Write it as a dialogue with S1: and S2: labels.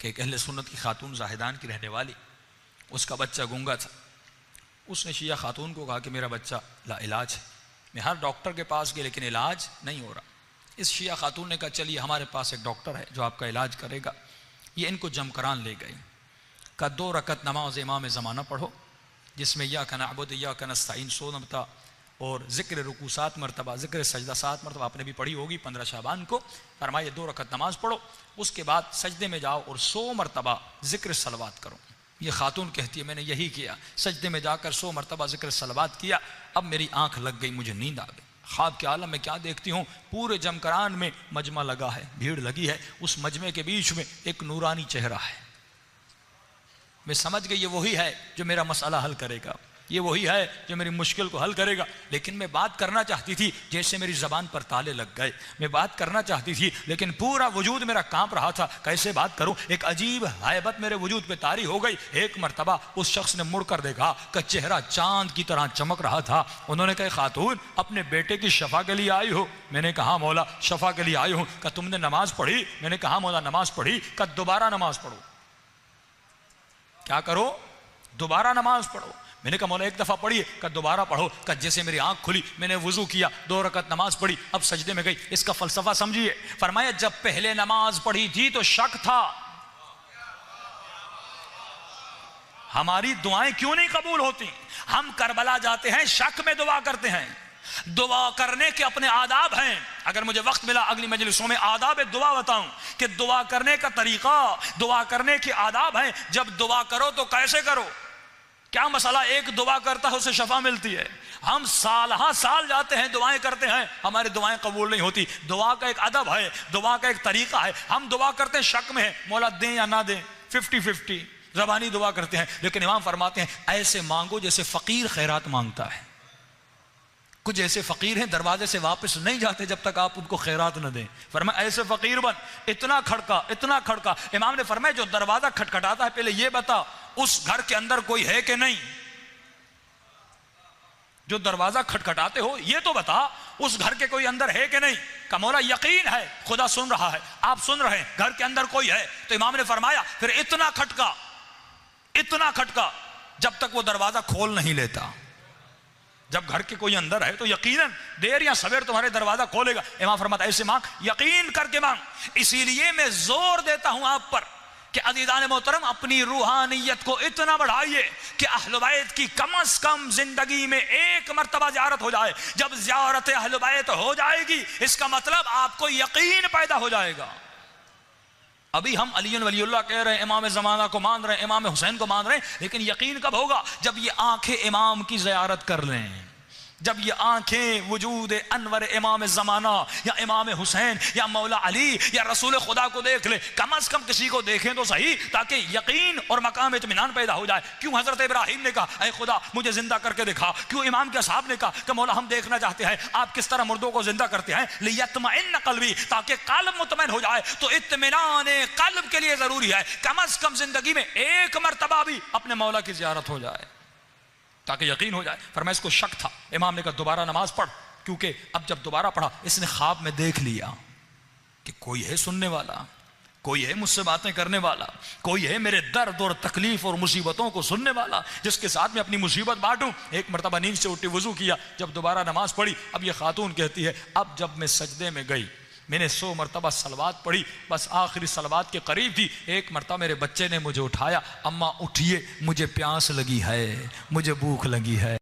S1: कि एक अहले सुन्नत की खातून जाहिदान की रहने वाली, उसका बच्चा गूंगा था। उसने शिया खातून को कहा कि मेरा बच्चा लाइलाज है, मैं हर डॉक्टर के पास गया लेकिन इलाज नहीं हो रहा। इस शिया खातून ने कहा चलिए हमारे पास एक डॉक्टर है जो आपका इलाज करेगा। ये इनको जमकरान ले गई। का 2 रकत नमाज इमाम ज़माना पढ़ो जिसमें या का नअबुद या का नस्तईन 100 मरतबा और ज़िक्र रुकू 7 मरतबा, ज़िक्र सजदा 7 मरतबा, आपने भी पढ़ी होगी 15 शाबान को। फरमाइए 2 रकत नमाज पढ़ो, उसके बाद सजदे में जाओ और 100 मरतबा ज़िक्र सलवात करो। ये खातून कहती है मैंने यही किया, सजदे में जाकर 100 मरतबा ज़िक्र सलवात किया। अब मेरी आँख लग गई, मुझे नींद आ गई। ख्वाब के आलम में क्या देखती हूँ, पूरे जमकरान में मजमा लगा है, भीड़ लगी है, उस मजमे के बीच में एक नूरानी चेहरा है। मैं समझ गई ये वही है जो मेरा मसला हल करेगा, ये वही है जो मेरी मुश्किल को हल करेगा। लेकिन मैं बात करना चाहती थी, जैसे मेरी ज़बान पर ताले लग गए। मैं बात करना चाहती थी लेकिन पूरा वजूद मेरा कांप रहा था, कैसे बात करूं। एक अजीब हैबत मेरे वजूद पे तारी हो गई। एक मरतबा उस शख्स ने मुड़कर देखा कि चेहरा चांद की तरह चमक रहा था। उन्होंने कहा खातून अपने बेटे की शफा के लिए आई हो? मैंने कहा मौला शफा के लिए आई हूँ। क्या तुमने नमाज पढ़ी? मैंने कहा मौला नमाज पढ़ी। क्या दोबारा नमाज पढ़ो? क्या करो? दोबारा नमाज पढ़ो। मैंने कहा मौला एक दफ़ा पढ़िए। का दोबारा पढ़ो। का जैसे मेरी आंख खुली, मैंने वुजू किया, 2 रकत नमाज पढ़ी, अब सजदे में गई। इसका फलसफा समझिए। फरमाया जब पहले नमाज पढ़ी थी तो शक था, हमारी दुआएं क्यों नहीं कबूल होती। हम करबला जाते हैं, शक में दुआ करते हैं। दुआ करने के अपने आदाब हैं। अगर मुझे वक्त मिला अगली मजलिसों में आदाब दुआ बताऊं कि दुआ करने का तरीका, दुआ करने के आदाब हैं। जब दुआ करो तो कैसे करो। क्या मसला, एक दुआ करता है उसे शफा मिलती है। हम साल जाते हैं दुआएं करते हैं, हमारी दुआएं कबूल नहीं होती। दुआ का एक अदब है, दुआ का एक तरीका है। हम दुआ करते हैं शक में है, मौला दें या ना दें, 50-50 ज़बानी दुआ करते हैं। लेकिन इमाम फरमाते हैं ऐसे मांगो जैसे फ़कीर खैरात मांगता है। कुछ ऐसे फ़कीर हैं दरवाजे से वापस नहीं जाते जब तक आप उनको खैरात न दें। फरमाया ऐसे फ़कीर बन, इतना खड़का। इमाम ने फरमाया जो दरवाज़ा खटखटाता है पहले ये बता उस घर के अंदर कोई है कि नहीं। जो दरवाज़ा खटखटाते हो ये तो बता उस घर के कोई अंदर है कि नहीं। का मौला यकीन है खुदा सुन रहा है, आप सुन रहे हैं, घर के अंदर कोई है। तो इमाम ने फरमाया फिर इतना खटका जब तक वो दरवाज़ा खोल नहीं लेता। जब घर के कोई अंदर है तो यकीनन देर या सवेर तुम्हारे दरवाजा खोलेगा। इमाम फरमाता ऐसे मांग, यकीन करके मांग। इसीलिए मैं जोर देता हूं आप पर कि अज़ीज़ान मोहतरम अपनी रूहानियत को इतना बढ़ाइए कि अहले बैत की कम से कम जिंदगी में एक मरतबा ज़ियारत हो जाए। जब ज़ियारत अहले बैत हो जाएगी इसका मतलब आपको यकीन पैदा हो जाएगा। अभी हम अली वलीउल्लाह कह रहे हैं, इमाम ज़माना को मान रहे हैं, इमाम हुसैन को मान रहे हैं, लेकिन यकीन कब होगा जब ये आंखें इमाम की ज़ियारत कर लें। जब ये आंखें वजूद अनवर इमाम ज़माना या इमाम हुसैन या मौला अली या रसूल खुदा को देख ले, कम से कम किसी को देखें तो सही, ताकि यकीन और मकाम इत्मीनान पैदा हो जाए। क्यों हज़रत इब्राहीम ने कहा ऐ खुदा मुझे जिंदा करके दिखा। क्यों इमाम के साहब ने कहा कि मौला हम देखना चाहते हैं आप किस तरह मुर्दों को जिंदा करते हैं। लियत्मइन्न क़ल्बी, ताकि क़ल्ब मुतमईन हो जाए। तो इत्मीनान क़ल्ब के लिए ज़रूरी है कम से कम जिंदगी में एक मरतबा भी अपने मौला की ज़ियारत हो जाए ताकि यकीन हो जाए। फरमाया इसको शक था। इमाम ने कहा दोबारा नमाज पढ़, क्योंकि अब जब दोबारा पढ़ा इसने ख्वाब में देख लिया कि कोई है सुनने वाला, कोई है मुझसे बातें करने वाला, कोई है मेरे दर्द और तकलीफ और मुसीबतों को सुनने वाला, जिसके साथ में अपनी मुसीबत बांटूं। एक मरतबा नींद से उठी, वजू किया, जब दोबारा नमाज पढ़ी, अब ये खातून कहती है अब जब मैं सजदे में गई मैंने 100 मरतबा सलवात पढ़ी, बस आखिरी सलवात के करीब थी, एक मरतबा मेरे बच्चे ने मुझे उठाया, अम्मा उठिए मुझे प्यास लगी है, मुझे भूख लगी है।